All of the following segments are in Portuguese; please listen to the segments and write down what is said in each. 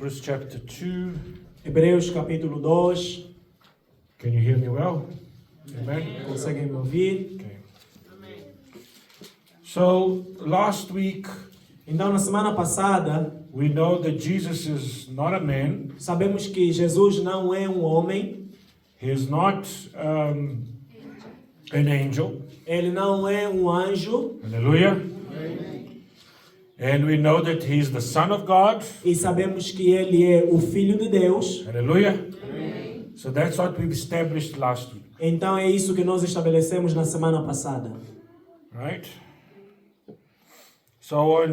Hebrews chapter 2. Hebreus capítulo 2. Can you hear me well? Amen. Conseguem me ouvir? Okay. So last week Então, na semana passada, we know that Jesus is not a man. sabemos que Jesus não é um homem, He is not an angel. ele não é um anjo, Hallelujah. And we know that he is the Son of God. e sabemos que ele é o Filho de Deus. Hallelujah. So that's what we've established last week. Então, é isso que nós estabelecemos na semana passada. Right? So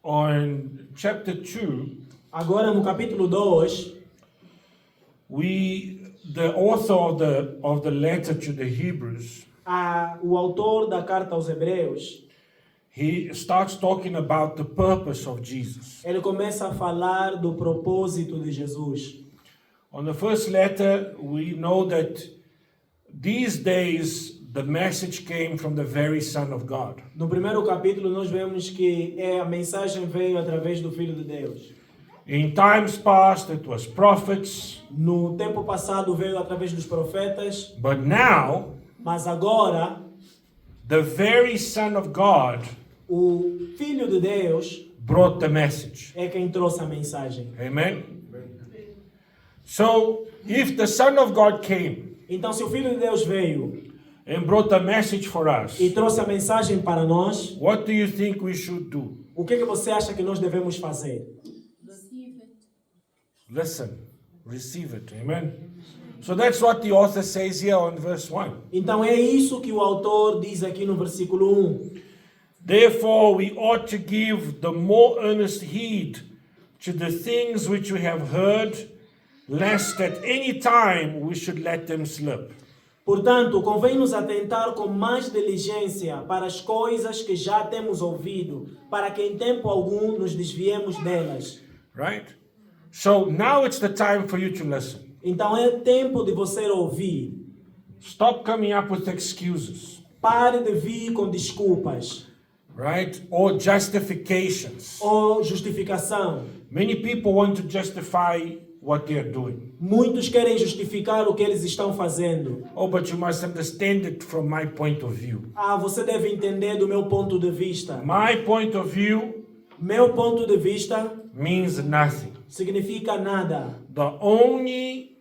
on chapter 2, Agora, no capítulo 2, the author of the letter to the Hebrews, o autor da carta aos Hebreus, he starts talking about the purpose of Jesus. ele começa a falar do propósito de Jesus. On the first letter, we know that these days the message came from the very Son of God. No primeiro capítulo, nós vemos que a mensagem veio através do Filho de Deus. In times past, it was prophets, No tempo passado, veio através dos profetas, but now mas agora, the very Son of God o Filho de Deus brought the message. é quem trouxe a mensagem. Amen. So, if the Son of God came Então, se o Filho de Deus veio and brought a message for us, e trouxe a mensagem para nós, what do you think we should do? o que você acha que nós devemos fazer? Receive it. Listen, receive it. Amen. So that's what the author says here on verse 1. Então, é isso que o autor diz aqui no versículo 1. Therefore, we ought to give the more earnest heed to the things which we have heard, lest at any time we should let them slip. Portanto, convém-nos atentar com mais diligência para as coisas que já temos ouvido, para que em tempo algum nos desviemos delas. Right? So now it's the time for you to listen. Então é tempo de você ouvir. Stop coming up with excuses, Pare de vir com desculpas right? Or justifications. ou justificação. Many people want to justify what they're doing. Muitos querem justificar o que eles estão fazendo. Oh, but you must understand it from my point of view. Você deve entender do meu ponto de vista. My point of view Meu ponto de vista means nothing. significa nada. The only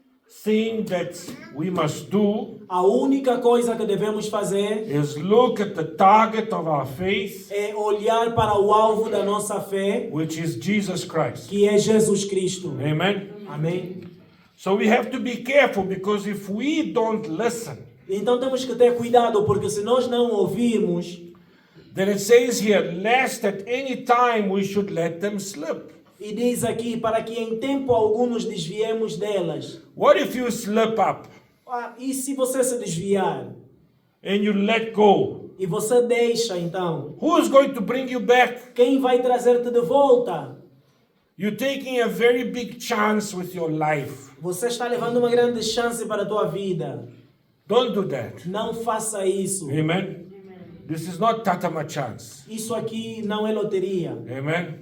thing that we must do A única coisa que devemos fazer is look at the target of our faith, é olhar para o alvo da nossa fé, which is Jesus Christ. que é Jesus Cristo. Amen. Amém? So we have to be careful, because if we don't listen, Então temos que ter cuidado, porque se nós não ouvirmos, then it says here, lest at any time we should let them slip. e diz aqui, para que em tempo algum nos desviemos delas. What if you slip up E se você se desviar? and you let go? E você deixa, então? Who's going to bring you back? Quem vai trazer-te de volta? You're taking a very big chance with your life. Você está levando uma grande chance para a tua vida. Don't do that. Não faça isso. Amen. This is not Tatama chance. Isso aqui não é loteria. Amen.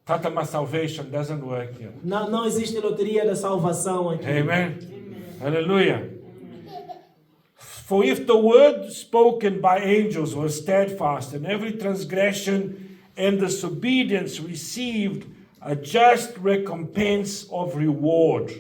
Tatama salvation doesn't work here. Não existe loteria da salvação aqui. Amen. Hallelujah. For if the word spoken by angels was steadfast, and every transgression and disobedience received a just recompense of reward.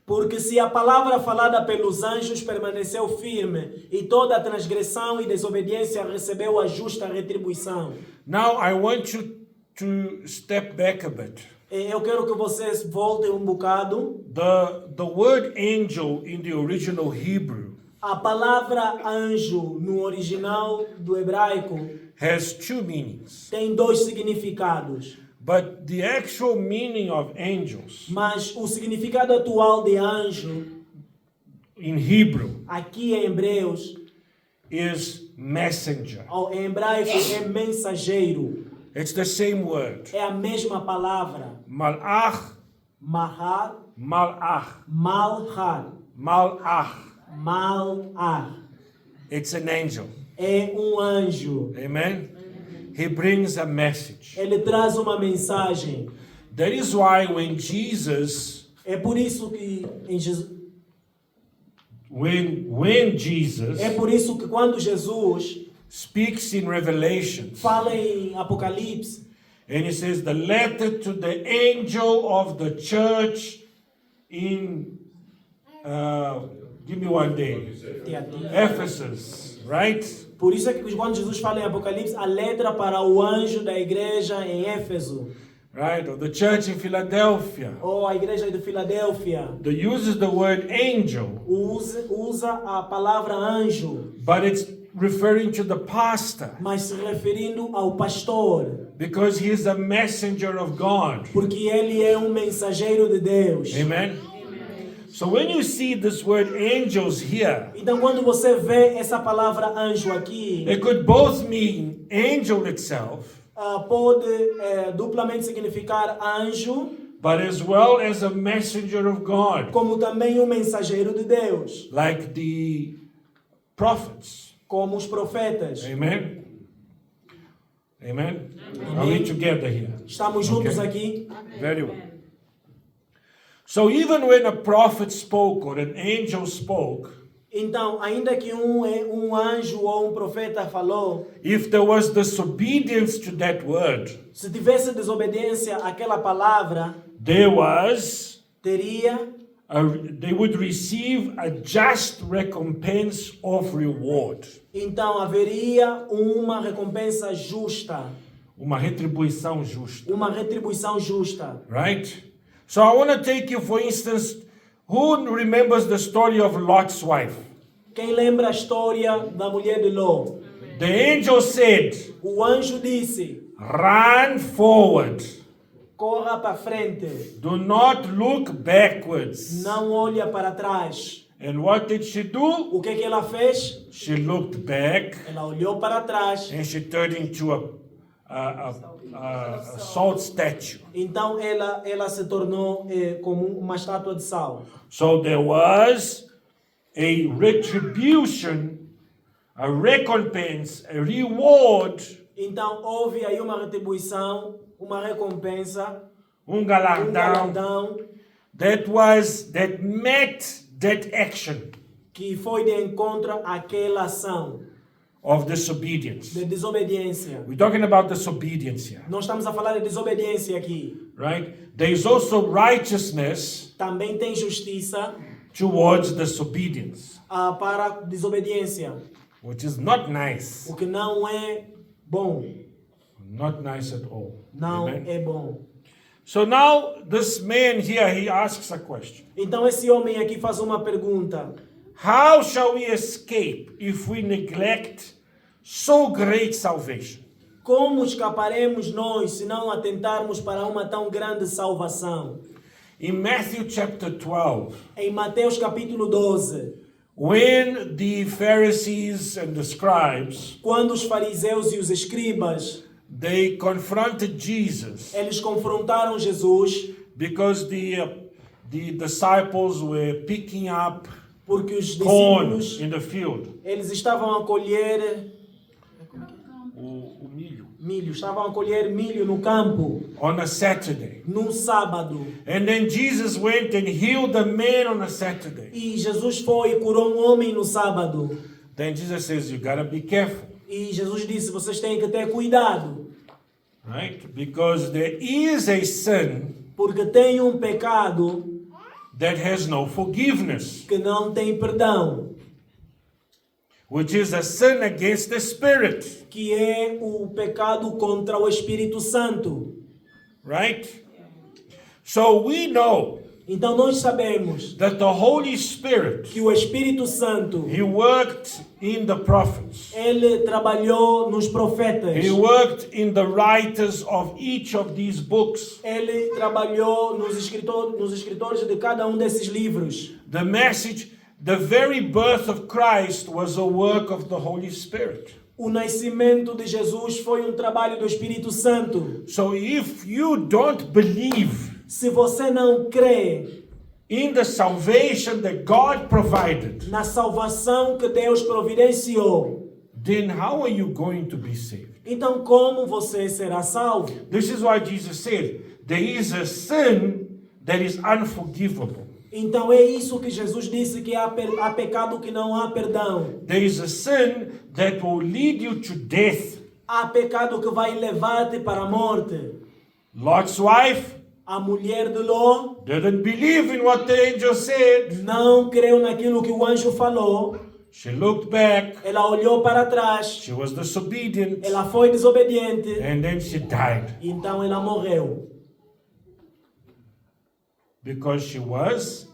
Porque se a palavra falada pelos anjos permaneceu firme, e toda a transgressão e desobediência recebeu a justa retribuição. Now I want you to step back a bit. Eu quero que vocês voltem um bocado. The word angel in the original Hebrew A palavra anjo no original do hebraico has two meanings. tem dois significados. But the actual meaning of angels Mas o significado atual de anjo, in Hebrew aqui em Hebreus, is messenger. em hebraico é mensageiro. It's the same word. É a mesma palavra. Malach, Mahar, malach, malhar, malach. malar. It's an angel. É anjo. Amen. He brings a message. Ele traz uma mensagem. That is why when Jesus, É por isso que when Jesus é por isso que quando Jesus speaks in Revelation, fala em Apocalipse, and he says, the letter to the angel of the church in, give me one day, Ephesus, right? por isso é que quando Jesus fala em Apocalipse, a letra para o anjo da igreja em Éfeso, Right? Or the church in Philadelphia. ou a igreja de Filadélfia, That uses the word angel, usa a palavra anjo, but it's referring to the pastor mas se referindo ao pastor, because he is a messenger of God. porque ele é um mensageiro de Deus. Amen? So when you see this word angels here, Então, quando você vê essa palavra anjo aqui, it could both mean angel itself, pode duplamente significar anjo, but as well as a messenger of God, como também um mensageiro de Deus, like the prophets. como os profetas. Amen? Amen? Are we together here? Estamos juntos Okay. aqui? Very well. So even when a prophet spoke or an angel spoke, Então, ainda que um anjo ou um profeta falou, if there was disobedience to that word, se tivesse desobediência àquela palavra, there was they would receive a just recompense of reward. então haveria uma recompensa justa, Uma retribuição justa. uma retribuição justa. Right? So I want to take you, for instance, who remembers the story of Lot's wife? Quem lembra a história da mulher de Ló? The angel said, O anjo disse: run forward. corra para frente, Do not look backwards. não olha para trás. And what did she do? O que ela fez? She looked back Ela olhou para trás. and she turned into a salt statue. Então ela se tornou como uma estátua de sal. So there was a retribution, a recompense, a reward, Então houve aí uma retribuição, uma recompensa, galardão, galardão that met that action que foi de encontro àquela ação of disobedience. de desobediência. We're talking about disobedience here, Nós estamos a falar de desobediência aqui. right? There is also righteousness Também tem justiça towards disobedience, para desobediência, which is not nice. o que não é bom. Not nice at all. Não Amen? é bom. So now this man here, he asks a question. Então esse homem aqui faz uma pergunta. How shall we escape if we neglect so great salvation? Como escaparemos nós se não atentarmos para uma tão grande salvação? In Matthew chapter 12, Em Mateus capítulo 12, when the Pharisees and the scribes, quando os fariseus e os escribas, they confronted Jesus eles confrontaram Jesus, because the disciples were picking up porque os corn discípulos, in the field. eles estavam a colher O milho. milho, estavam a colher milho no campo, On a Saturday. num sábado. And then Jesus went and healed a man on a Saturday. E Jesus foi e curou um homem no sábado. Then Jesus says, you gotta be careful, E Jesus disse, vocês têm que ter cuidado, right? Because there is a sin porque tem um pecado that has no forgiveness, que não tem perdão, which is a sin against the Spirit, que é o pecado contra o Espírito Santo. right? So we know Então nós sabemos that the Holy Spirit, que o Espírito Santo, He worked in the prophets. ele trabalhou nos profetas. He worked in the writers of each of these books. Ele trabalhou nos escritores de cada um desses livros. The message, the very birth of Christ was a work of the Holy Spirit. O nascimento de Jesus foi um trabalho do Espírito Santo. So if you don't believe Se você não crê in the salvation that God provided, na salvação que Deus providenciou, then how are you going to be saved? então como você será salvo? This is why Jesus said, there is a sin that is unforgivable. Então é isso que Jesus disse, que há pecado que não há perdão. There is a sin that will lead you to death. Há pecado que vai levar-te para a morte. Lot's wife A mulher de Ló didn't believe in what the angel said. não creu naquilo que o anjo falou. She looked back. Ela olhou para trás. She was disobedient. Ela foi desobediente. And then she died Então ela morreu. because she was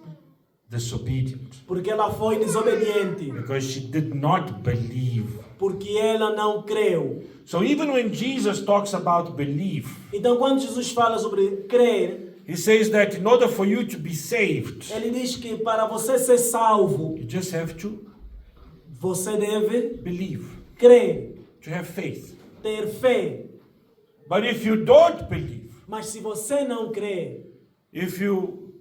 disobedient. Porque ela foi desobediente. Because she did not believe. Porque ela não creu. So even when Jesus talks about belief, Então quando Jesus fala sobre crer, he says that in order for you to be saved, ele diz que para você ser salvo, you just have to você deve believe, crer, to have faith. ter fé. But if you don't believe, Mas se você não crê, if you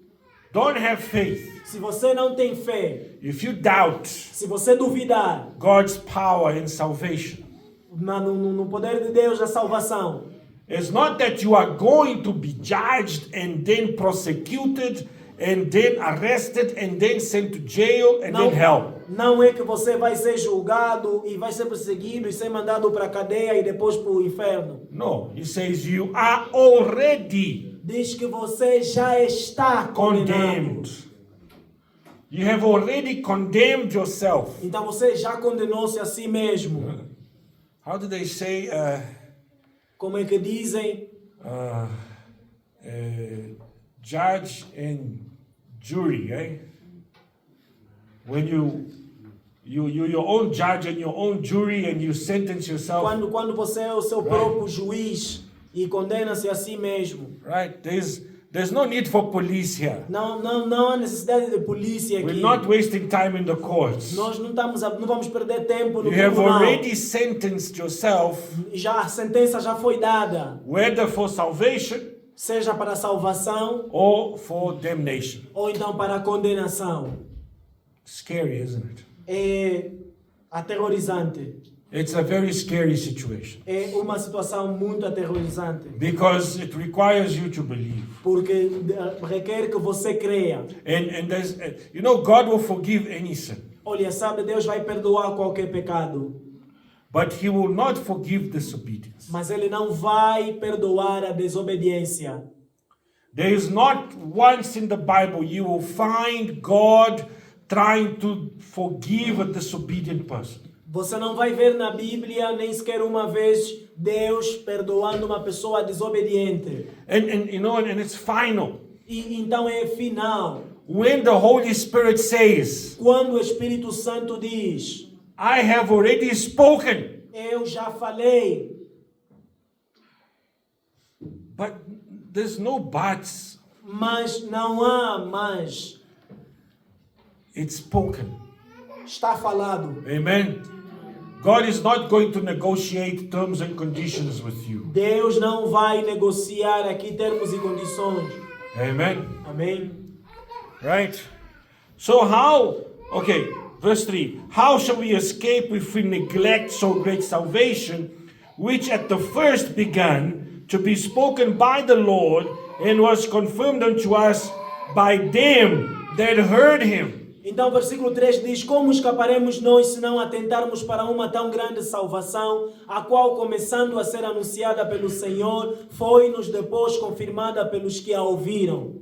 don't have faith, se você não tem fé, if you doubt se você duvidar God's power in salvation, no poder de Deus da salvação, it's not that you are going to be judged and then prosecuted and then arrested and then sent to jail and then hell. não é que você vai ser julgado e vai ser perseguido e ser mandado para a cadeia e depois para o inferno. No, he says you are already Diz que você já está condenado. condemned. You have already condemned yourself. Então você já condenou-se a si mesmo. How do they say? Como é que dizem? Judge and jury, eh? When you're your own judge and your own jury and you sentence yourself, Quando você é o seu próprio juiz e condena-se a si mesmo. right? There's no need for police here. Não há necessidade de polícia aqui. We're not wasting time in the courts. Nós não vamos perder tempo no You have tribunal. already sentenced yourself, Já a sentença já foi dada, whether for salvation seja para a salvação or for damnation. ou então para a condenação. Scary, isn't it? É aterrorizante. It's a very scary situation É uma situação muito aterrorizante, because it requires you to believe. porque requer que você creia. And there's, God will forgive any sin, Olha, sabe, Deus vai perdoar qualquer pecado, but He will not forgive disobedience. mas Ele não vai perdoar a desobediência. There is not once in the Bible you will find God trying to forgive a disobedient person. Você não vai ver na Bíblia nem sequer uma vez Deus perdoando uma pessoa desobediente. And it's final. E então é final. When the Holy Spirit says, Quando o Espírito Santo diz, I have already spoken, eu já falei, but there's no buts. mas não há mais. It's spoken. Está falado. Amen. God is not going to negotiate terms and conditions with you. Deus não vai negociar aqui termos e condições. Amen. Amém? Right? So verse 3. How shall we escape if we neglect so great salvation, which at the first began to be spoken by the Lord and was confirmed unto us by them that heard him? Então, versículo 3 diz: como escaparemos nós se não atentarmos para uma tão grande salvação, a qual, começando a ser anunciada pelo Senhor, foi-nos depois confirmada pelos que a ouviram?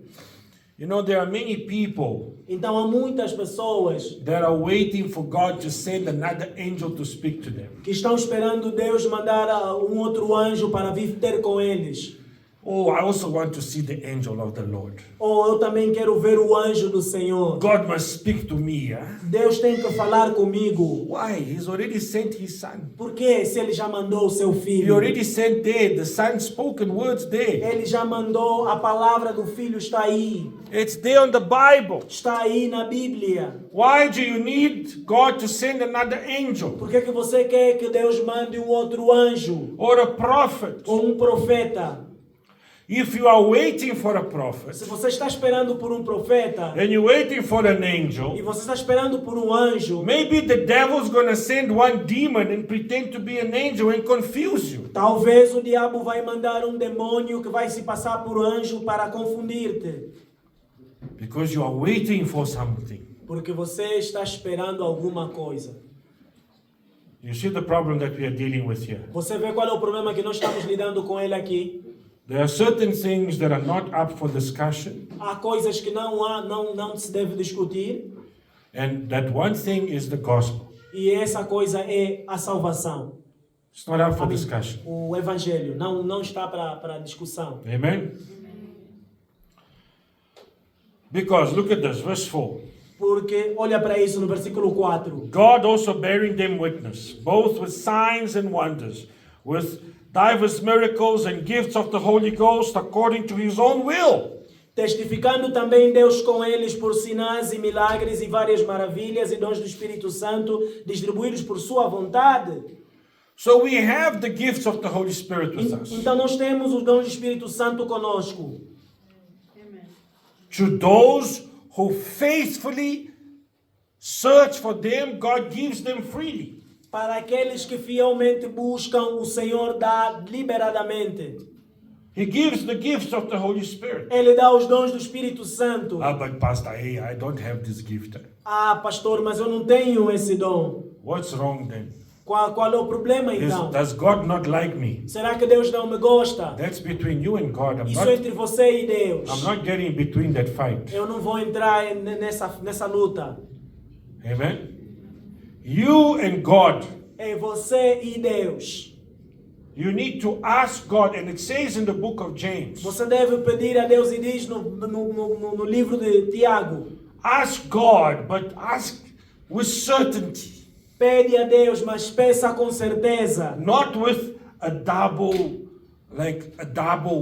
There are many people Então, há muitas pessoas that are waiting for God to send another angel to speak to them. que estão esperando Deus mandar um outro anjo para vir ter com eles. Oh, I also want to see the angel of the Lord. Ou eu também quero ver o anjo do Senhor. God must speak to me. Yeah? Deus tem que falar comigo. Why? He's already sent his son. Por que, se ele já mandou o seu He filho? already sent there, the son's spoken words there. Ele já mandou, a palavra do filho está aí. It's there on the Bible. Está aí na Bíblia. Why do you need God to send another angel Por que você quer que Deus mande um outro anjo or a prophet? ou um profeta? If you are waiting for a prophet Se você está esperando por um profeta and you're waiting for an e angel, você está esperando por um anjo, maybe the devil's going to send one demon and pretend to be an angel and confuse you. talvez o diabo vai mandar um demônio que vai se passar por anjo para confundir-te, Because you are waiting for something. porque você está esperando alguma coisa. You see the problem that we are dealing with here. Você vê qual é o problema que nós estamos lidando com ele aqui? There are certain things that are not up for discussion, Há coisas que não se deve discutir, and that one thing is the gospel. e essa coisa é a salvação. It's not up for discussion. O evangelho não está para discussão. Amen? Because, look at this, verse 4. Porque olha para isso no versículo 4. God also bearing them witness, both with signs and wonders, with divers miracles and gifts of the Holy Ghost according to his own will. Testificando também Deus com eles por sinais e milagres e várias maravilhas e dons do Espírito Santo distribuídos por sua vontade. So we have the gifts of the Holy Spirit with us. Então nós temos os dons do Espírito Santo conosco. To those who faithfully search for them, God gives them freely. Para aqueles que fielmente buscam, o Senhor dá liberadamente. He gives the gifts of the Holy Spirit. Ele dá os dons do Espírito Santo. But Pastor, hey, I don't have this gift. Ah, pastor, mas eu não tenho esse dom. What's wrong then? Qual é o problema então? Does God not like me? Será que Deus não me gosta? That's between you and God. Isso é entre você e Deus. I'm not getting between that fight. Eu não vou entrar nessa luta. Amen? You and God. É você e Deus. You need to ask God, and it says in the book of James, Você deve pedir a Deus e diz no livro de Tiago. ask God, but ask with certainty. Pede a Deus, mas peça com certeza. Not with a double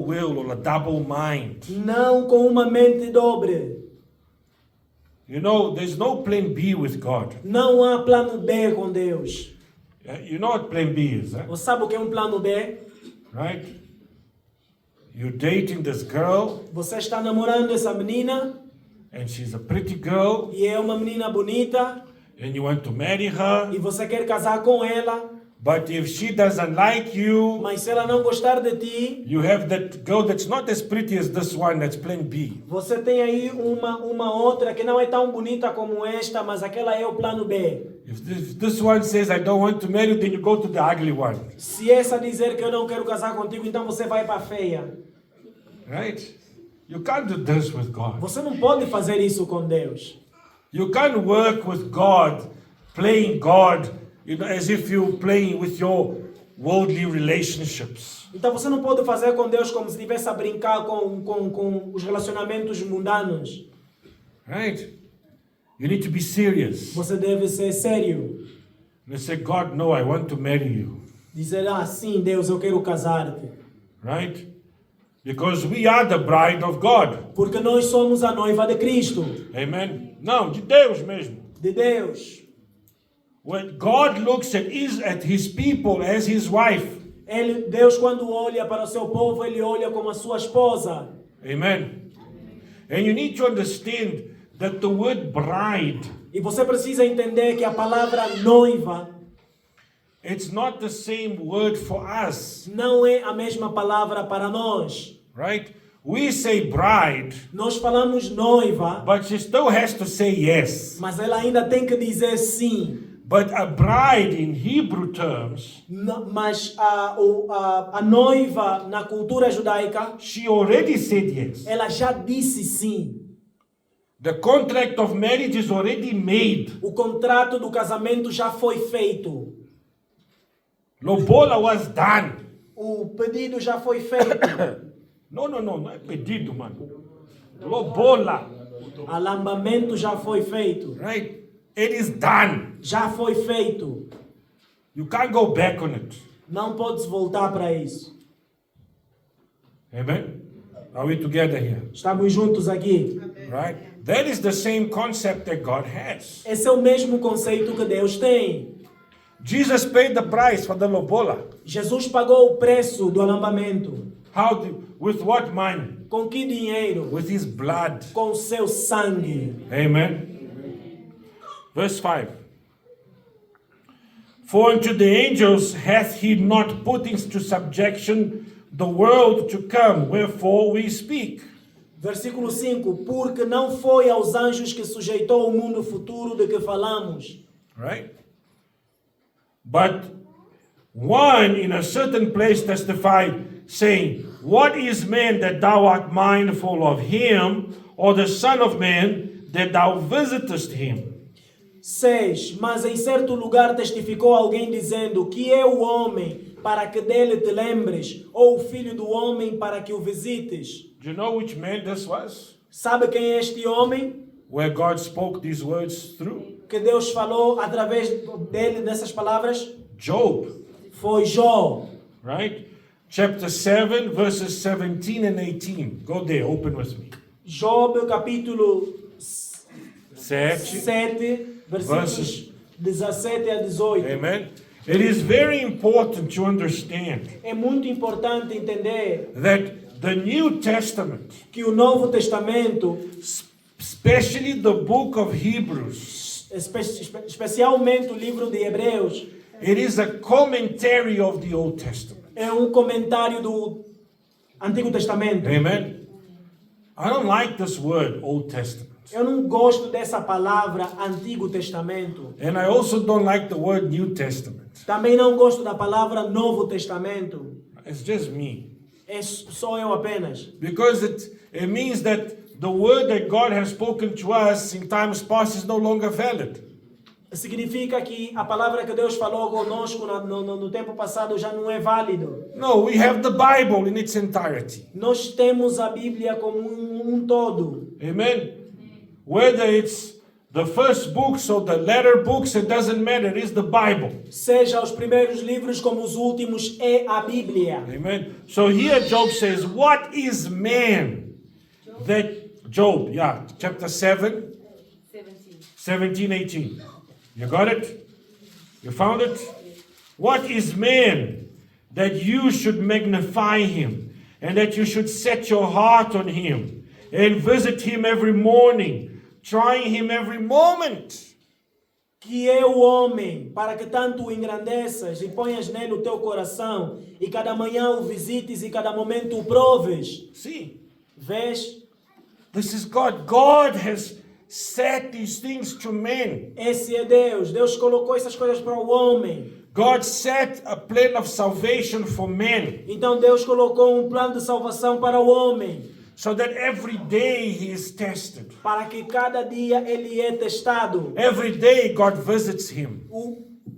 will or a double mind. Não com uma mente dobre. You know, there's no plan B with God. Não há plano B com Deus. You know what plan B is, huh? Você sabe o que é um plano B? Right? You're dating this girl, Você está namorando essa menina and she's a pretty girl, e é uma menina bonita and you want to marry her, e você quer casar com ela, but if she doesn't like you, mas se ela não gostar de ti, you have that girl that's not as pretty as this one, that's plan B. você tem aí uma outra que não é tão bonita como esta, mas aquela é o plano B. If this one says, I don't want to marry you, then you go to the ugly one. Se essa dizer que eu não quero casar contigo, então você vai para a feia. Right? You can't do this with God. Você não pode fazer isso com Deus. You can't work with God, playing God, you know, as if you're playing with your worldly relationships. Então você não pode fazer com Deus como se estivesse a brincar com os relacionamentos mundanos. Right? You need to be serious. Você deve ser sério. And say, God, no, I want to marry you. Dizer, sim, Deus, eu quero casar-te. Right? Because we are the bride of God. Porque nós somos a noiva de Cristo. Amen? Não, de Deus mesmo. De Deus. When God looks at his people as his wife. Deus, quando olha para o seu povo, Ele olha como a sua esposa. Amen? And you need to understand that the word bride, E você precisa entender que a palavra noiva it's not the same word for us. não é a mesma palavra para nós. Right? We say bride, Nós falamos noiva, but she still has to say yes. mas ela ainda tem que dizer sim. But a bride in Hebrew terms, Mas a noiva na cultura judaica, she already said yes. ela já disse sim. The contract of marriage is already made. O contrato do casamento já foi feito. Lobola was done. O pedido já foi feito. Não é pedido, mano. Lobola. Alambamento já foi feito. Right? It is done. Já foi feito. You can't go back on it. Não podes voltar para isso. Amen? Are we together here? Estamos juntos aqui. Right? That is the same concept that God has. Esse é o mesmo conceito que Deus tem. Jesus paid the price for the lobola. Jesus pagou o preço do alambamento. With what money? Com que dinheiro? With his blood. Com seu sangue. Amen. Verse 5. For unto the angels hath he not put into subjection the world to come, wherefore we speak. Versículo 5. Porque não foi aos anjos que sujeitou o mundo futuro de que falamos. Right? But one in a certain place testified, saying, What is man that thou art mindful of him, or the Son of Man that thou visitest him? 6. Mas em certo lugar testificou alguém dizendo: Que é o homem para que dele te lembres, ou o filho do homem para que o visites? Do you know which man this was? Sabe quem é este homem Where God spoke these words through? que Deus falou através dele dessas palavras? Job. Foi Jó. Right? Chapter 7, verses 17 and 18. Go there, open with me. Job, capítulo 7. 7, versículos 17 a 18. Amen. It is very important to understand É muito importante entender that the New Testament, que o Novo Testamento, especially the book of Hebrews, especialmente o livro de Hebreus, it is a commentary of the Old Testament. é comentário do Antigo Testamento. Amen. I don't like this word, Old Testament. Eu não gosto dessa palavra Antigo Testamento. And I also don't like the word New Testament. Também não gosto da palavra Novo Testamento. It's just me. É só eu apenas. Because it means that the word that God has spoken to us in times past is no longer valid. Significa que a palavra que Deus falou conosco no tempo passado já não é válido. No, we have the Bible in its entirety. Nós temos a Bíblia como um todo. Amen. Whether it's the first books or the latter books, it doesn't matter. It is the Bible. Seja os primeiros livros como os últimos, é a Bíblia. Amen. So here Job says, what is man that Job, chapter 7, 17, 18. You got it? You found it? What is man that you should magnify him, and that you should set your heart on him, and visit him every morning, trying him every moment? Que é o homem, para que tanto o engrandeças e ponhas nele o teu coração, e cada manhã o visites e cada momento o proves. See, Vês? this is God. God has set these things to men. Esse é Deus. Deus colocou essas coisas para o homem. God set a plan of salvation for men, Então Deus colocou plano de salvação para o homem, so that every day he is tested. para que cada dia ele é testado. Every day God visits him.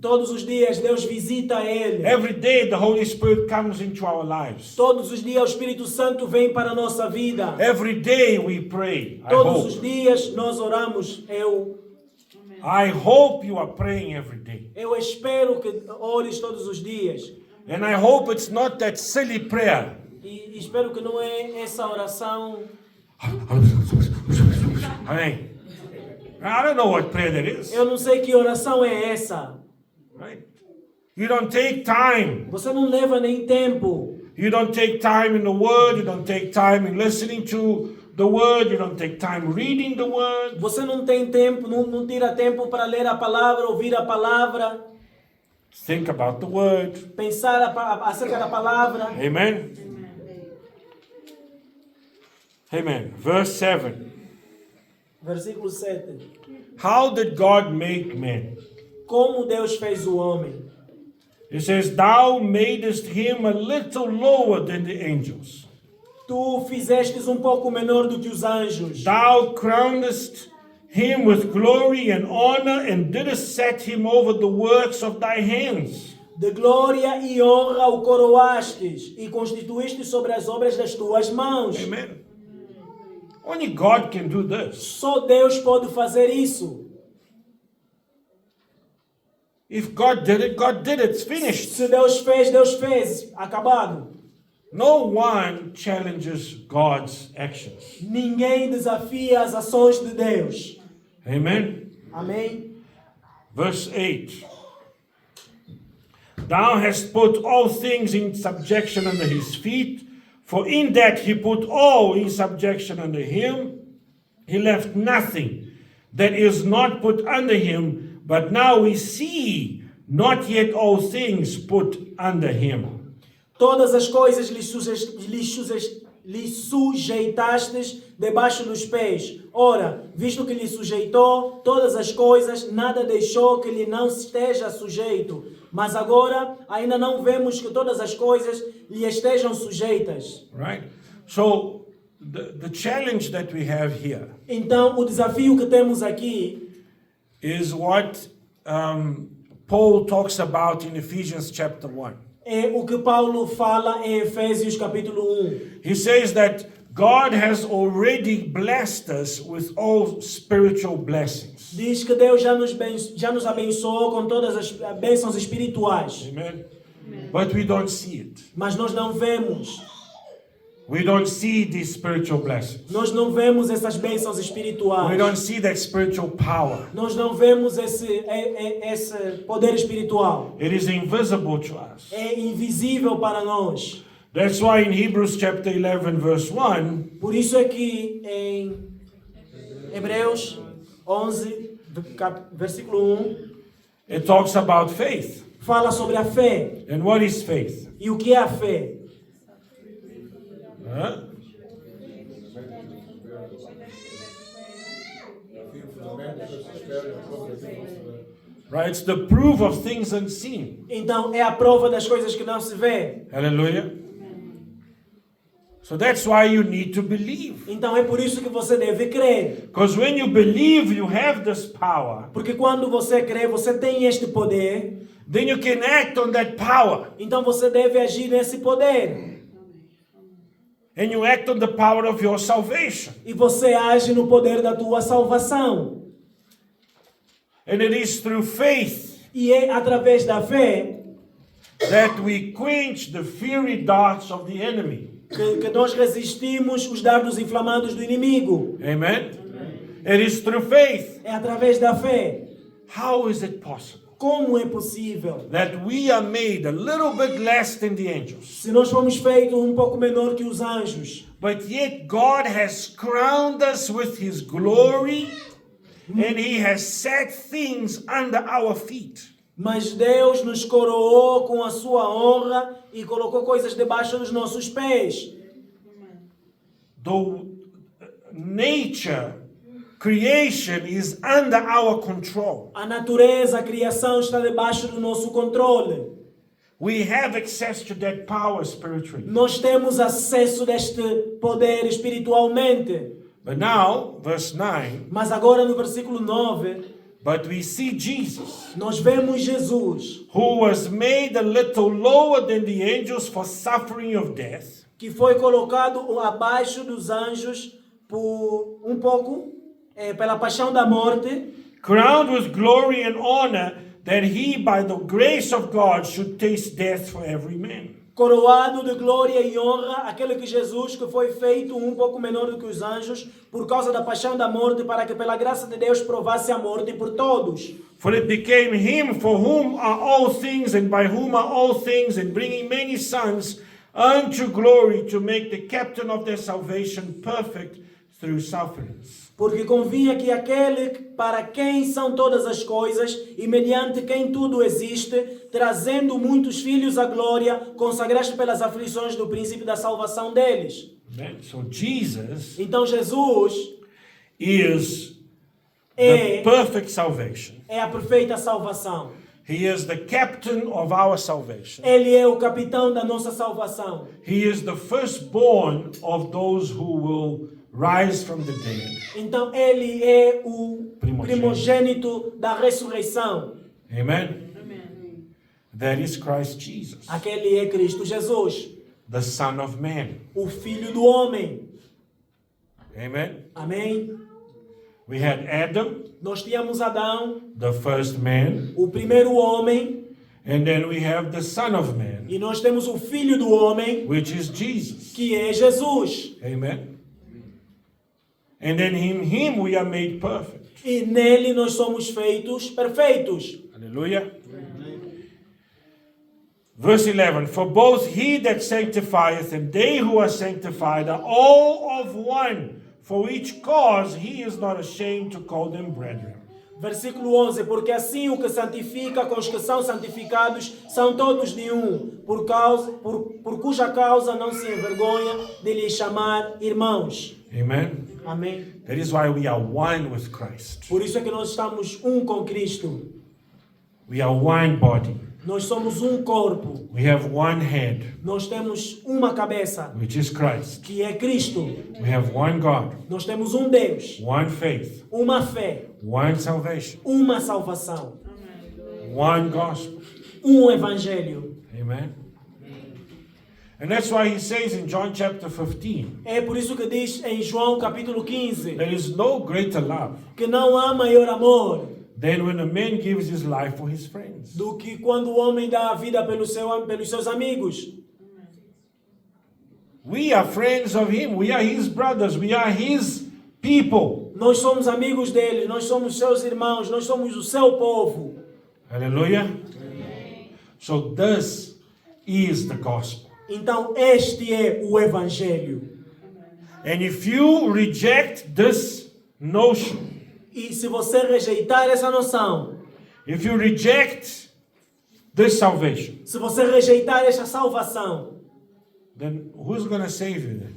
Todos os dias Deus visita ele. Every day the Holy Spirit comes into our lives. Todos os dias o Espírito Santo vem para a nossa vida. Every day we pray. Todos os dias nós oramos. I hope you are praying every day. Eu espero que ores todos os dias. And I hope it's not that silly prayer. E espero que não é essa oração. I mean, I don't know what prayer that is. Eu não sei que oração é essa. Right? You don't take time. Você não leva nem tempo. You don't take time in the Word. You don't take time in listening to the Word. You don't take time reading the Word. Você não tem tempo, não tira tempo para ler a palavra, ouvir a palavra, Think about the Word. pensar acerca da palavra. Amen. Amen. Verse 7. Versículo 7. How did God make man? Como Deus fez o homem? It says, Thou madest him a little lower than the angels. Tu fizestes pouco menor do que os anjos. Thou crownest him with glory and honor, and didst set him over the works of thy hands. De glória e honra o coroastes e constituíste sobre as obras das tuas mãos. Amen. Only God can do this. Só Deus pode fazer isso. If God did it, God did it. It's finished. Se Deus fez. Acabado. No one challenges God's actions. Ninguém desafia as ações de Deus. Amen. Amém? Verse 8. Thou hast put all things in subjection under his feet, For in that he put all in subjection under him, he left nothing that is not put under him, but now we see not yet all things put under him. Todas as coisas lhe sujeitastes debaixo dos pés. Ora, visto que lhe sujeitou todas as coisas, nada deixou que lhe não esteja sujeito. Mas agora ainda não vemos que todas as coisas lhe estejam sujeitas. Right? So the challenge that we have here Então, o desafio que temos aqui is what Paul talks about in Ephesians chapter 1. é o que Paulo fala em Efésios capítulo 1. He says that God has already blessed us with all spiritual blessings. Diz que Deus já nos abençoou com todas as bênçãos espirituais. Amen? But we don't see it. Mas nós não vemos. We don't see these spiritual blessings. Nós não vemos essas bênçãos We espirituais. don't see that spiritual power. Nós não vemos esse poder espiritual. It is invisible to us. É invisível para nós. That's why in Hebrews chapter 11 verse 1, Por isso é que em Hebreus 11, versículo 1, it talks about faith. fala sobre a fé. And what is faith? E o que é a fé? Huh? Right? It's the proof of things unseen. Então é a prova das coisas que não se vê. Hallelujah. So that's why you need to believe. Então é por isso que você deve crer. Because when you believe you have this power, Porque quando você crê, você tem este poder. then you can act on that power. Então você deve agir nesse poder. And you act on the power of your salvation. E você age no poder da tua salvação. And it is through faith E é através da fé that we quench the fiery darts of the enemy. que nós resistimos os dardos inflamados do inimigo. Amen? It is through faith. É através da fé. How is it possible Como é possível? that we are made a little bit less than the angels, Se nós fomos feitos um pouco menor que os anjos, but yet God has crowned us with His glory and He has set things under our feet? mas Deus nos coroou com a sua honra e colocou coisas debaixo dos nossos pés. Though nature, creation is under our control. A natureza, a criação está debaixo do nosso controle. We have access to that power spiritually. Nós temos acesso deste poder espiritualmente. But now, verse 9, Mas agora no versículo 9, but we see Jesus, nós vemos Jesus, who was made a little lower than the angels for suffering of death, que foi colocado abaixo dos anjos por um pouco, pela paixão da morte, crowned with glory and honor, that he, by the grace of God, should taste death for every man. coroado de glória e honra, aquele que Jesus, que foi feito um pouco menor do que os anjos, por causa da paixão da morte, para que pela graça de Deus provasse a morte por todos. For it became him for whom are all things, and by whom are all things, and bringing many sons unto glory, to make the captain of their salvation perfect through sufferings. Porque convinha que aquele para quem são todas as coisas e mediante quem tudo existe, trazendo muitos filhos à glória, consagraste pelas aflições do príncipe da salvação deles. Amen. So Jesus Então Jesus is É. the perfect salvation. é a perfeita salvação. He is the captain of our salvation. Ele é o capitão da nossa salvação. He is the firstborn of those who will rise from the dead. Então ele é o Primogênito. primogênito da ressurreição. Amen. That is Christ Jesus, Aquele é Cristo Jesus, the Son of Man. o Filho do homem. Amen. Amém? We had Adam, Nós tínhamos Adão, the first man, o primeiro homem, and then we have the Son of Man, e nós temos o Filho do homem, which is Jesus. que é Jesus. Amen. And then in him we are made perfect. E nele nós somos feitos perfeitos. Hallelujah. Verse 11, for both he that sanctifieth and they who are sanctified are all of one. For each cause he is not ashamed to call them brethren. Versículo 11, porque assim o que santifica com os que são santificados são todos de um, por cuja causa não se envergonha de lhes chamar irmãos. Amen. Amém. That is why we are one with Christ. Por isso é que nós estamos um com Cristo. We are one body. Nós somos um corpo. We have one head, Nós temos uma cabeça, which is Christ. que é Cristo. We have one God, Nós temos um Deus, one faith, uma fé, one salvation, uma salvação, one gospel. um evangelho. Amen. And that's why he says in John chapter 15, É por isso que diz em João capítulo 15 there is no greater love que não há maior amor than when a man gives his life for his friends. do que quando o homem dá a vida pelos seus amigos. We are friends of him. We are his brothers. We are his people. Nós somos amigos dele, nós somos seus irmãos, nós somos o seu povo. Hallelujah. So this is the gospel. Então este é o evangelho. And if you reject this notion, E se você rejeitar essa noção, if you reject this salvation, se você rejeitar essa salvação, then who's going to save you then?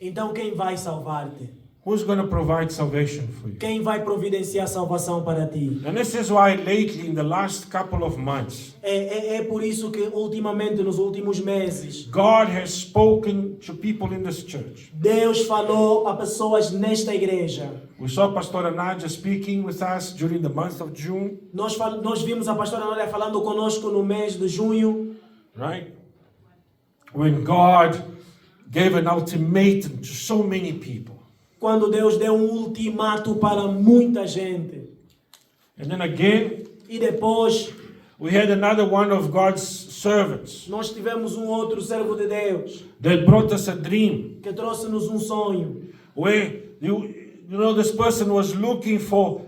então quem vai salvar-te? Who's going to provide salvation for you? Quem vai providenciar salvação para ti? And this is why lately, in the last couple of months, É por isso que ultimamente, nos últimos meses, God has spoken to people in this church. Deus falou a pessoas nesta igreja. We saw Pastor Anaja speaking with us during the month of June, Nós vimos a pastora Anália falando conosco no mês de junho, right? When God gave an ultimatum to so many people. quando Deus deu um ultimato para muita gente. And then again, E depois, we had another one of God's servants nós tivemos um outro servo de Deus that brought us a dream que trouxe-nos um sonho. where, you know, this person was looking for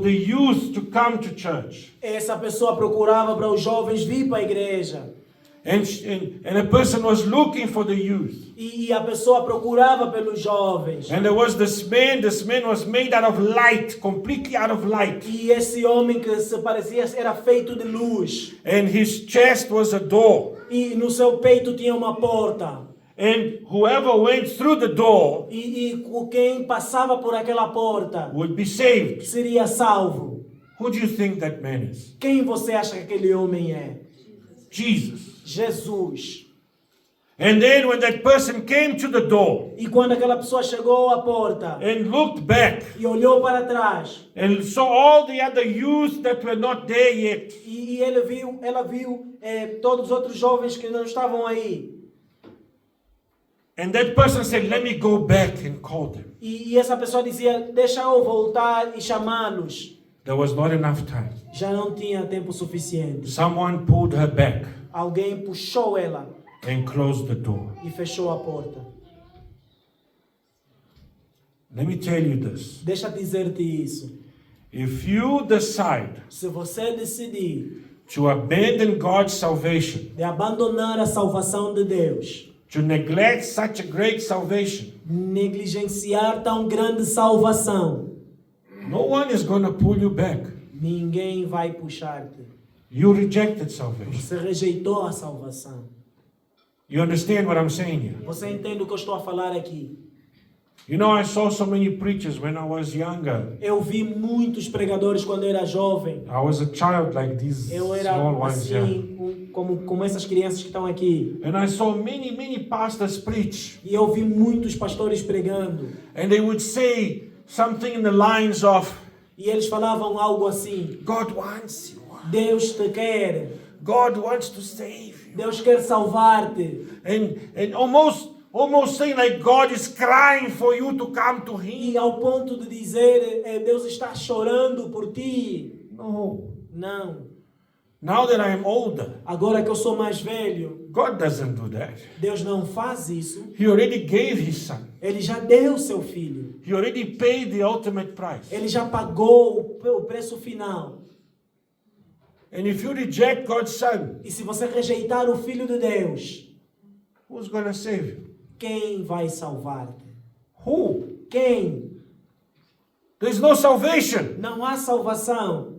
the youth to come to church. Essa pessoa procurava para os jovens vir para a igreja. And a person was looking for the youth. E a pessoa procurava pelos jovens. And there was this man was made out of light, completely out of light. E esse homem que se parecia era feito de luz. And his chest was a door. E no seu peito tinha uma porta. And whoever went through the door E quem passava por aquela porta would be saved. seria salvo. Who do you think that man is? Quem você acha que aquele homem é? Jesus. Jesus. And then when that person came to the door E quando aquela pessoa chegou à porta and looked back e olhou para trás, and saw all the other youth that were not there yet, e ela viu todos os outros jovens que não estavam aí. and that person said, let me go back and call them. E essa pessoa dizia, deixa eu voltar e chamá-los. There was not enough time. Já não tinha tempo suficiente. Someone pulled her back Alguém puxou ela and closed the door. e fechou a porta. Let me tell you this. Deixa eu dizer-te isso. If you decide Se você decidir to abandon God's salvation, de abandonar a salvação de Deus, to neglect such a great salvation, negligenciar tão grande salvação, no one is going to pull you back. ninguém vai puxar-te. You rejected salvation. Você rejeitou a salvação. You understand what I'm saying here? Você entende o que eu estou a falar aqui? You know, I saw so many preachers when I was younger. Eu vi muitos pregadores quando eu era jovem. I was a child like these Eu era small ones here. assim, como essas crianças que estão aqui. And I saw many pastors preach. E eu vi muitos pastores pregando. And they would say something in the lines of, E eles falavam algo assim: God wants you. Deus te quer. God wants to save you. Deus quer salvar-te. And almost saying like God is crying for you to come to Him. E ao ponto de dizer, Deus está chorando por ti. No. Não. Now that I am older, Agora que eu sou mais velho, God doesn't do that. Deus não faz isso. He already gave His Son. Ele já deu seu filho. He already paid the ultimate price. Ele já pagou o preço final. And if you reject God's Son, E se você rejeitar o Filho de Deus, who's going to save you? quem vai salvar-te? Who? Quem? There's no salvation. Não há salvação.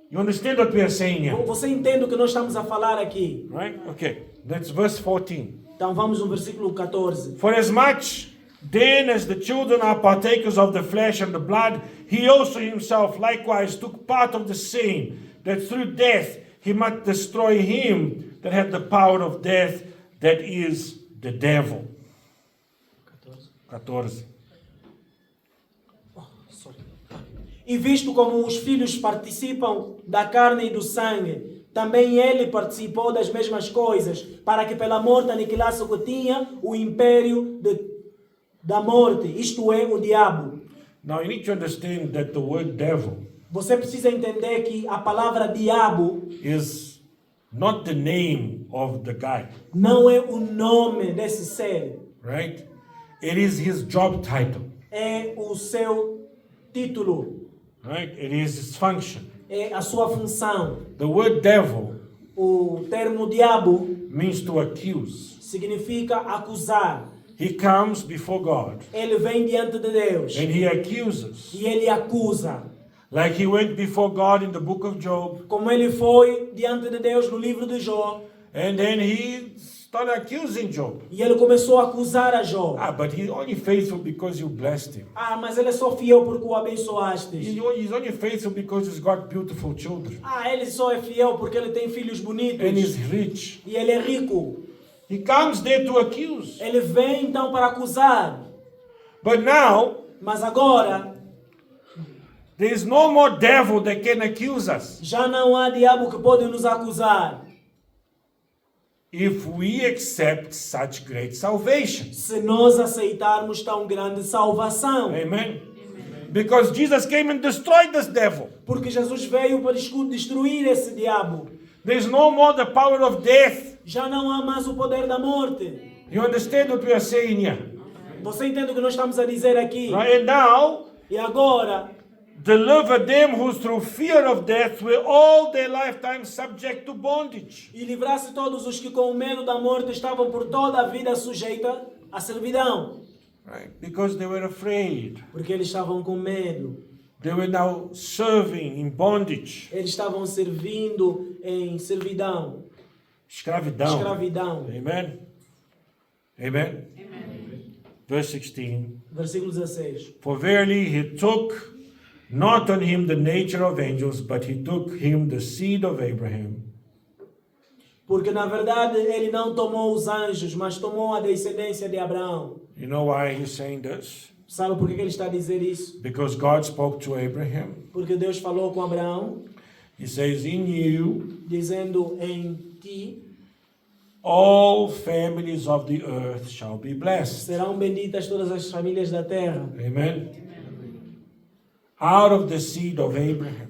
You understand what we are saying here? Você entende o que nós estamos a falar aqui? Right? Okay. That's verse 14. Então vamos no versículo 14. For as much then as the children are partakers of the flesh and the blood, he also himself likewise took part of the same, that through death he might destroy him that had the power of death, that is the devil. 14. E visto como os filhos participam da carne e do sangue, também ele participou das mesmas coisas, para que pela morte aniquilasse o que tinha o império da morte, isto é, o diabo. Now you need to understand that the word devil Você precisa entender que a palavra diabo is not the name of the guy, não é o nome desse ser, right? It is his job title, é o seu título, right? It is his function. é a sua função. The word devil O termo diabo means to accuse. significa acusar. He comes before God Ele vem diante de Deus and he accuses. e ele acusa. Like he went before God in the book of Job, Como ele foi diante de Deus no livro de Jó. and then he started accusing Job. E ele começou a acusar a Jó. But he's only faithful because you blessed him. Mas ele é só fiel porque o abençoaste. He's only faithful because he's got beautiful children. Ele só é fiel porque ele tem filhos bonitos. And he's rich. E ele é rico. He comes there to accuse. Ele vem então para acusar. But now, Mas agora, there is no more devil that can accuse us. já não há diabo que pode nos acusar. If we accept such great salvation. Se nós aceitarmos tão grande salvação. Amen. Because Jesus came and destroyed this devil. Porque Jesus veio para destruir esse diabo. There's no more the power of death. Já não há mais o poder da morte. You understand what we are saying here? Você entende o que nós estamos a dizer aqui? Right? And now, E agora, deliver them who through fear of death were all their lifetime subject to bondage. e livrasse todos os que com o medo da morte estavam por toda a vida sujeita à servidão. Right? Because they were afraid. Porque eles estavam com medo. They were now serving in bondage. Eles estavam servindo em servidão. Escravidão. Escravidão. Amen. Amen. Verse 16. Versículo 16. For verily he took not on him the nature of angels, but he took him the seed of Abraham. Porque na verdade ele não tomou os anjos, mas tomou a descendência de Abraão. You know why he's saying this? Sabe por que ele está a dizer isso? Because God spoke to Abraham. Porque Deus falou com Abraão, He says, in you, dizendo: em ti all families of the earth shall be blessed. serão benditas todas as famílias da terra. Amen. Out of the seed of Abraham.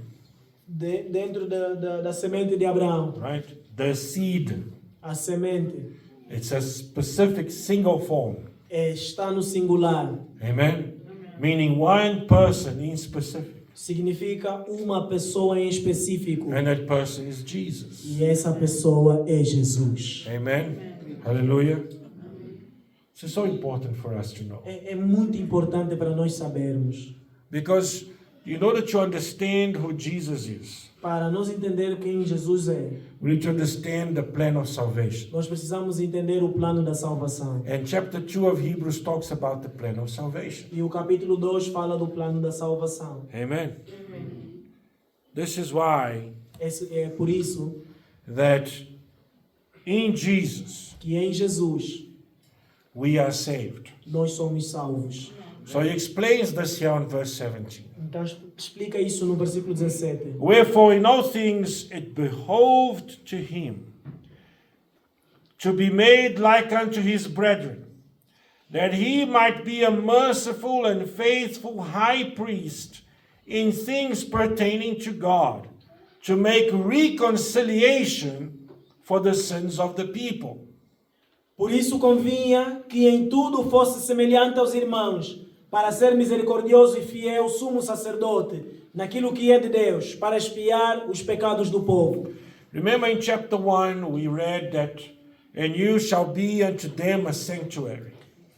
Dentro da semente de Abraão. Right? The seed. A semente It's a specific single form. está no singular. Amen. Meaning one person in specific. Significa uma pessoa em específico. And that person is Jesus. E essa pessoa é Jesus. Amen. Hallelujah. This is so important for us to know. É muito importante para nós sabermos. Because in order to understand who Jesus is, Para nós entender quem Jesus é, we need to understand the plan of salvation. nós precisamos entender o plano da salvação. And chapter 2 of Hebrews talks about the plan of salvation. E o capítulo 2 fala do plano da salvação. Amen. This is why É por isso that in Jesus que em Jesus we are saved. nós somos salvos. So he explains this here in verse 17. Então explica isso no versículo 17. Wherefore in all things it behoved to him to be made like unto his brethren, that he might be a merciful and faithful high priest in things pertaining to God, to make reconciliation for the sins of the people. Por isso convinha que em tudo fosse semelhante aos irmãos, para ser misericordioso e fiel sumo sacerdote naquilo que é de Deus, para expiar os pecados do povo. Remember in chapter 1 we read that, and you shall be unto them a sanctuary.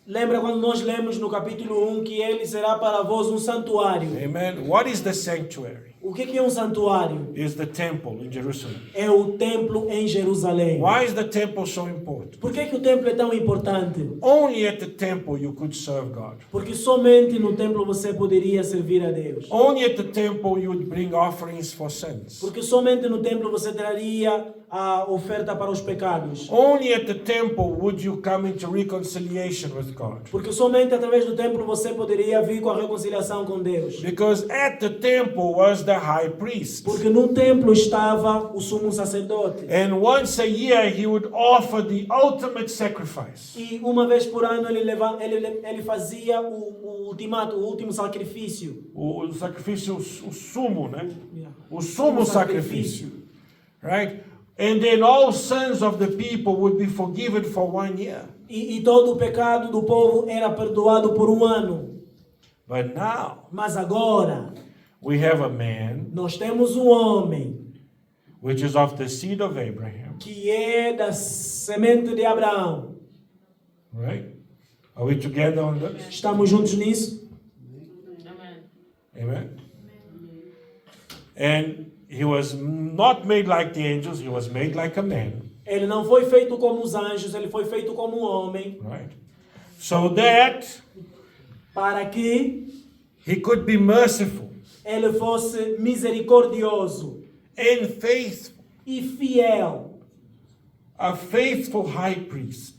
Lembra quando nós lemos no capítulo 1 que ele será para vós um santuário? Amen. What is the sanctuary? O que é um santuário? Is the temple in Jerusalem. É o templo em Jerusalém. Why is the temple so important? Por que o templo é tão importante? Only at the temple you could serve God. Porque somente no templo você poderia servir a Deus. Only at the temple you would bring offerings for sins. Porque somente no templo você traria a oferta para os pecados. Only at the temple would you come into reconciliation with God. Porque somente através do templo você poderia vir com a reconciliação com Deus. Because at the temple was the high priest. Porque no templo estava o sumo sacerdote. And once a year he would offer the ultimate sacrifice. E uma vez por ano ele fazia o ultimato, o último sacrifício. O sacrifício, o sumo, né? Yeah. O sumo sacrifício. Right? And then all sins of the people would be forgiven for 1 year. E todo o pecado do povo era perdoado por um ano. But now Mas agora we have a man nós temos um homem which is of the seed of Abraham. que é da semente de Abraão. Right? Are we together on this? Estamos juntos nisso? Amen. And he was not made like the angels, he was made like a man. Ele não foi feito como os anjos, ele foi feito como um homem, Right? So that para que he could be merciful ele fosse misericordioso and faithful, e fiel. a faithful high priest.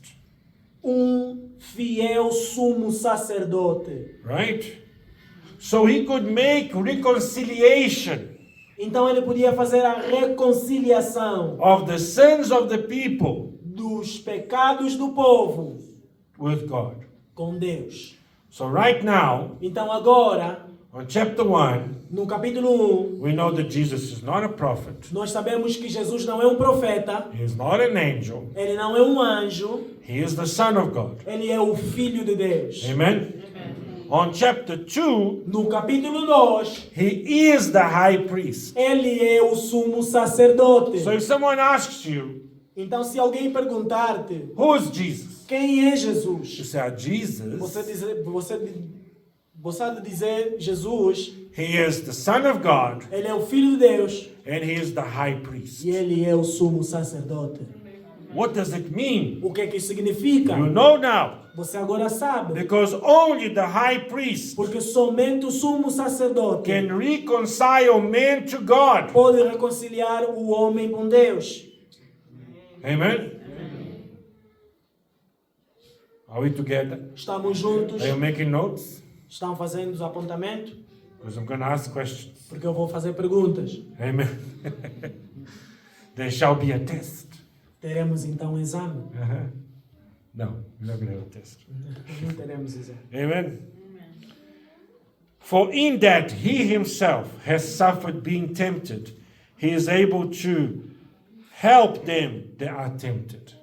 Fiel sumo sacerdote. Right? So he could make reconciliation Então ele podia fazer a reconciliação of the sins of the people dos pecados do povo with God. com Deus. So right now, Então agora, on chapter 1, no capítulo 1, we know that Jesus is not a prophet. nós sabemos que Jesus não é um profeta, He is not an angel. ele não é um anjo, He is the Son of God. ele é o Filho de Deus. Amen? On chapter 2, No capítulo 2, he is the high priest. ele é o sumo sacerdote. So if someone asks you, Então se alguém perguntar-te, who is Jesus? quem é You Jesus? say, Jesus, Você há de dizer Jesus, he is the Son of God ele é o Filho de Deus and he is the high priest. e ele é o sumo sacerdote. What does it mean? O que é que isso significa? You know now. Você agora sabe. Because only the high priest Porque somente o sumo sacerdote can reconcile man to God. pode reconciliar o homem com Deus. Amen? Are we together? Estamos juntos? Are you making notes? Estão fazendo os apontamentos? Because I'm going to ask questions. Porque eu vou fazer perguntas. Amen. There shall be a test. Teremos então um exame? No, we're not going to have a test. Não teremos exame. Amen. For in that he himself has suffered being tempted, he is able to help them that are tempted.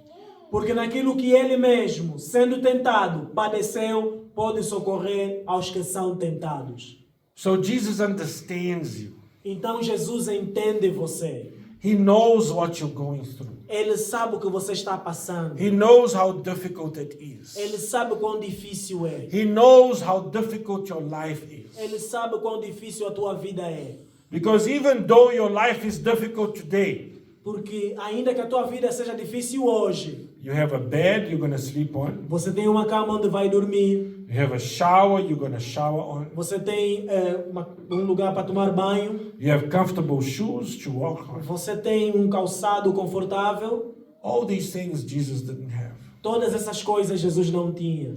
Porque naquilo que ele mesmo, sendo tentado, padeceu, pode socorrer aos que são tentados. So Jesus understands you. Então Jesus entende você. He knows what you're going through. Ele sabe o que você está passando. He knows how difficult it is. Ele sabe quão difícil é. He knows how difficult your life is. Ele sabe quão difícil a tua vida é. Because even though your life is difficult today, Porque ainda que a tua vida seja difícil hoje, you have a bed you're going to sleep on. você tem uma cama onde vai dormir, You have a shower you're going to shower on. você tem um lugar para tomar banho, You have comfortable shoes to walk on. você tem um calçado confortável. All these things Jesus didn't have. Todas essas coisas Jesus não tinha.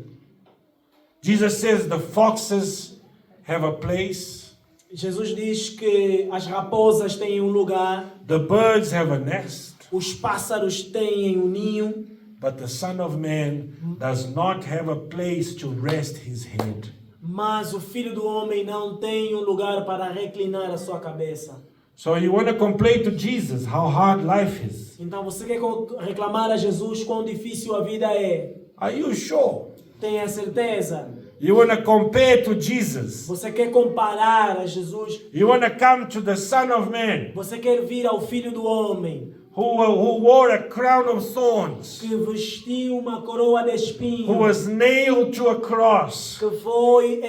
Jesus says the foxes have a place. Jesus diz que as raposas têm um lugar, The birds have a nest. os pássaros têm um ninho, But the Son of Man does not have a place to rest his head. mas o Filho do Homem não tem um lugar para reclinar a sua cabeça. So you want to complain to Jesus how hard life is. Então você quer reclamar a Jesus quão difícil a vida é. Are you sure? Tenha certeza. You want to compare to Jesus. Você quer comparar a Jesus? You want to come to the Son of Man Você quer vir ao Filho do Homem, who wore a crown of thorns, que vestiu uma coroa de who espinhos, was nailed to a cross, que foi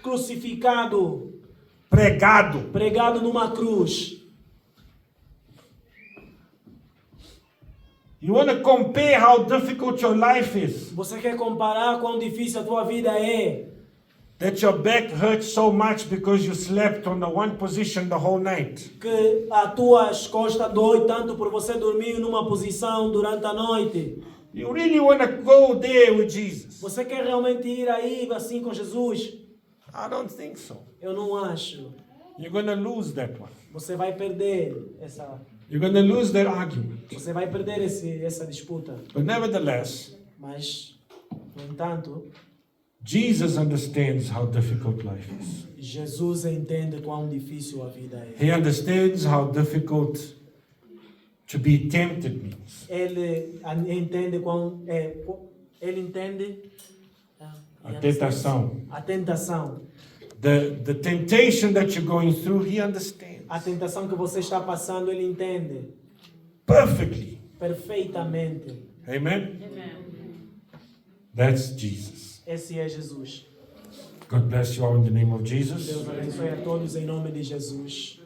crucificado, pregado. pregado numa cruz. You want to compare how difficult your life is, Você quer comparar quão difícil a tua vida é? that your back hurts so much because you slept on the one position the whole night. Que as tuas costas dói tanto por você dormir numa posição durante a noite. You really want to go there with Jesus? Você quer realmente ir aí assim com Jesus? I don't think so. Eu não acho. You're going to lose that one. Você vai perder essa. You're going to lose that argument. Você vai perder essa disputa. But nevertheless, Mas, no entanto, Jesus understands how difficult life is. Jesus entende quão difícil a vida é. He understands how difficult to be tempted means. Ele entende quão ele entende A tentação. a tentação. The temptation that you're going through, he understands A tentação que você está passando, ele entende perfectly. perfeitamente. Amen? That's Jesus. Esse é Jesus. God bless you all in the name of Jesus. Deus abençoe a todos em nome de Jesus.